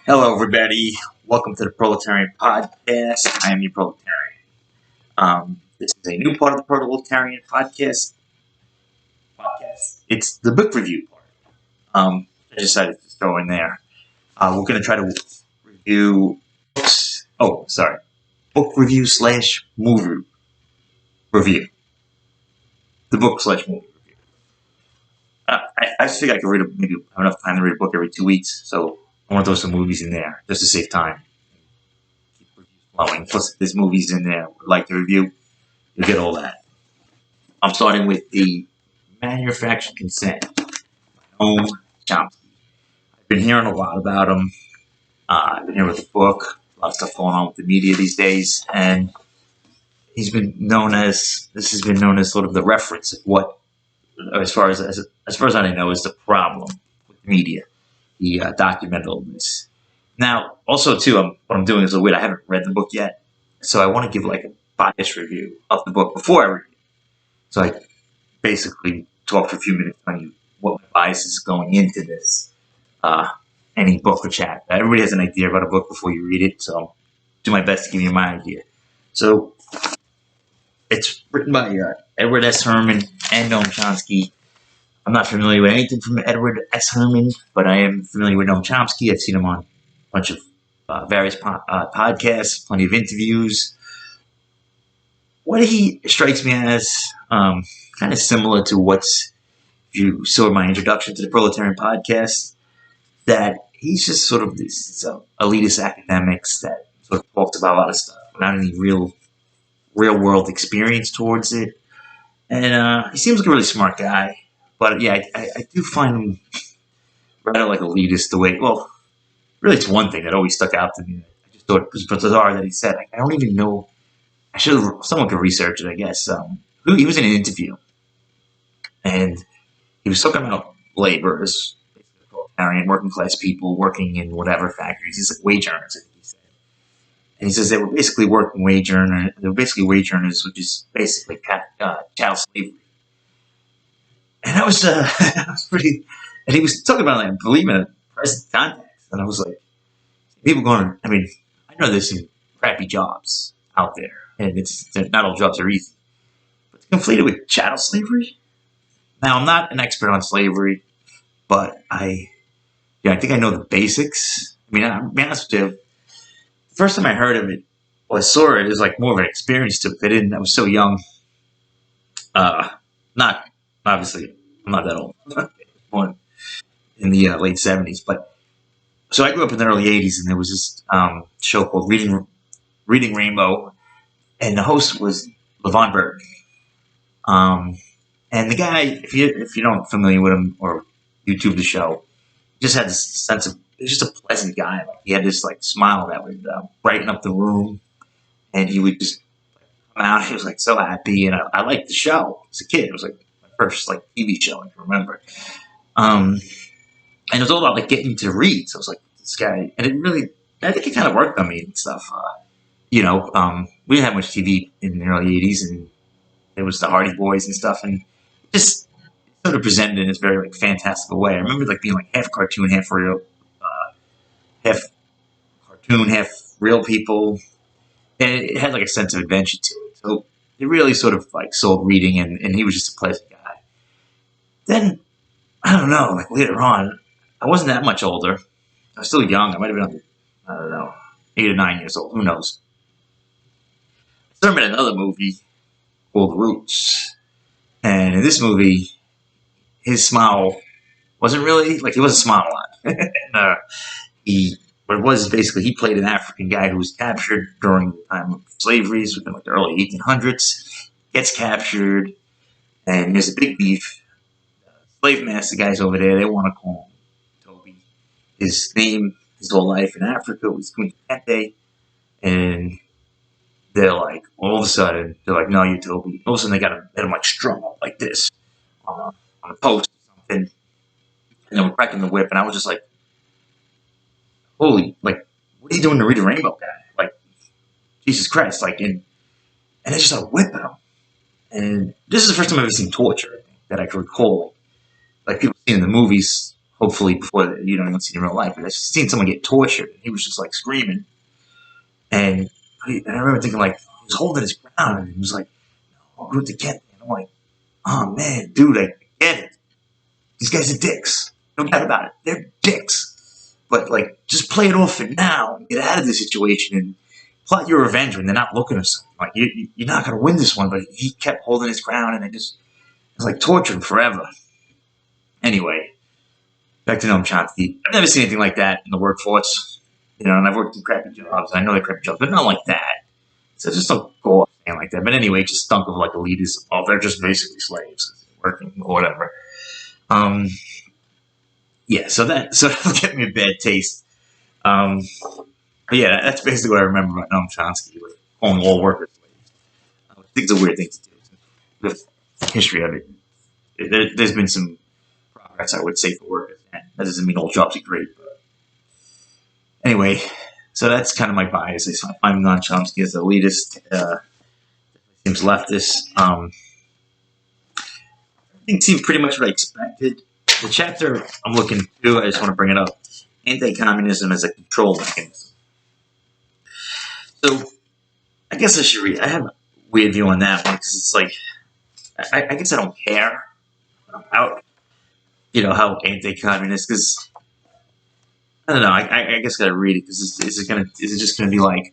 Hello, everybody. Welcome to the Proletarian Podcast. I am your Proletarian. This is a new part of the Proletarian Podcast. It's the book review part. I decided to throw in there. We're going to try to review books. Oh, sorry. Book review / movie review. The book / movie review. I just think I could maybe have enough time to read a book every 2 weeks, so I want to throw some movies in there just to save time. Keep reviews flowing. Plus, if there's movies in there I would like to review, you get all that. I'm starting with the Manufactured Consent by Noam Chomsky. I've been hearing a lot about him. I've been hearing with the book, a lot of stuff going on with the media these days, and this has been known as sort of the reference of what, as far as I know, is the problem with the media. He documented all this. Now, also too, what I'm doing is a little weird. I haven't read the book yet, so I want to give like a bias review of the book before I read it. So I basically talk for a few minutes on what my bias is going into this, any book or chat. Everybody has an idea about a book before you read it, so I'll do my best to give you my idea. So it's written by Edward S. Herman and Noam Chomsky. I'm not familiar with anything from Edward S. Herman, but I am familiar with Noam Chomsky. I've seen him on a bunch of various podcasts, plenty of interviews. What he strikes me as kind of similar to what's, if you saw my introduction to the Proletarian Podcast, that he's just sort of this elitist academics that sort of talks about a lot of stuff without any real world experience towards it. And he seems like a really smart guy. But yeah, I do find him rather like elitist the way, well, really it's one thing that always stuck out to me. I just thought it was bizarre that he said, like, I don't even know, someone could research it, I guess. He was in an interview, and he was talking about laborers, basically proletarian, working class people working in whatever factories. He's like wage earners, he said. And he says they were basically wage earners, which is basically chattel slavery. And that was pretty. And he was talking about, like, believe in present context. And I was like, people going. I mean, I know there's some crappy jobs out there, and not all jobs are easy. But to conflate it with chattel slavery. Now, I'm not an expert on slavery, but I think I know the basics. I mean, I'll be honest with you. The first time I heard of it, or I saw it was like more of an experience to fit in. I was so young. Not obviously, I'm not that old. I was born in the late 70s, but so I grew up in the early 80s, and there was this show called Reading Rainbow, and the host was LeVon Burke. And the guy, if you don't familiar with him or YouTube the show, just had this sense of, he was just a pleasant guy. Like, he had this like smile that would brighten up the room, and he would just come out. He was like so happy, and I liked the show as a kid. It was like my first like TV show I can remember. And it was all about like getting to read. So I was like, this guy, and I think it kind of worked on me and stuff. We didn't have much TV in the early 80s, and it was the Hardy Boys and stuff, and just sort of presented in this very like fantastical way. I remember like being like half cartoon, half real, half real people, and it had like a sense of adventure to it. So it really sort of like sold reading, and he was just a pleasant guy. Then I don't know, like later on, I wasn't that much older. I was still young. I might have been, I don't know, 8 or 9 years old. Who knows? I started in another movie called Roots, and in this movie, his smile wasn't really like, he wasn't smiling a lot. And, what it was basically, he played an African guy who was captured during the time of slavery, within like the early 1800s. Gets captured, and there's a big beef. Slave master guys over there, they want to call him Toby. His name, his whole life in Africa was Queen Kente, and they're like, all of a sudden, they're like, no, you're Toby. All of a sudden, they got him like strung up like this on a post or something, and they were cracking the whip, and I was just like, holy, like, what are you doing to Read a Rainbow guy? Like, Jesus Christ, like, and they just like whipping him. And this is the first time I've ever seen torture, I think, that I can recall. Like people see in the movies, hopefully before you don't see in real life. But I've seen someone get tortured, and he was just like screaming, and I remember thinking like he was holding his ground, and he was like, "Oh, good to get." And I'm like, "Oh man, dude, I get it. These guys are dicks. No doubt about it. They're dicks. But like, just play it off for now and get out of the situation and plot your revenge when they're not looking or something. Like you're not gonna win this one." But he kept holding his ground, and it was like torturing forever. Anyway, back to Noam Chomsky. I've never seen anything like that in the workforce. And I've worked in crappy jobs. I know they're crappy jobs, but not like that. So just don't go off saying like that. But anyway, it just stunk of like elitists. Oh, they're just basically slaves working or whatever. Yeah, so that'll get me a bad taste. But yeah, that's basically what I remember about Noam Chomsky with calling all workers slaves. I think it's a weird thing to do. The history of it, there's been some progress, I would say, for workers. And that doesn't mean all jobs are great, but anyway, so that's kind of my bias. I'm Noam Chomsky as an elitist. Seems leftist. Everything seemed pretty much what I expected. The chapter I'm looking through, I just want to bring it up. Anti-communism as a control mechanism. So, I guess I should read. I have a weird view on that one because it's like, I guess I don't care about, how anti-communist, because, I don't know, I guess I gotta read it because is it just gonna be like,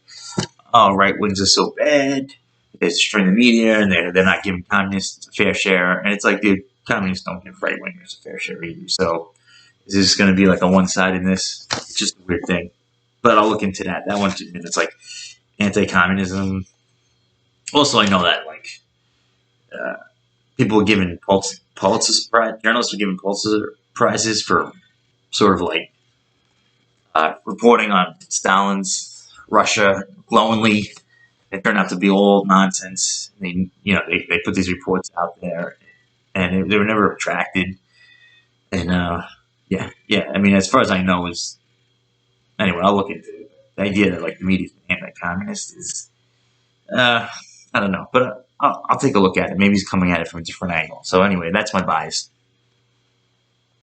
oh, right wings are so bad, they're destroying the media, and they're not giving communists a fair share, and it's like, dude, communists don't give right wingers a fair share either, so is this gonna be like a one-sidedness? It's just a weird thing. But I'll look into that. That one, it's like anti-communism. Also, I know that like people were given Pulitzer Prize, journalists were given Pulitzer Prizes for sort of like reporting on Stalin's Russia glowingly. It turned out to be all nonsense. They put these reports out there, and they were never retracted. And yeah. I mean, as far as I know, is anyway. I'll look into it. The idea that like the media is anti-communist is, I don't know, but I'll take a look at it. Maybe he's coming at it from a different angle. So anyway, that's my bias.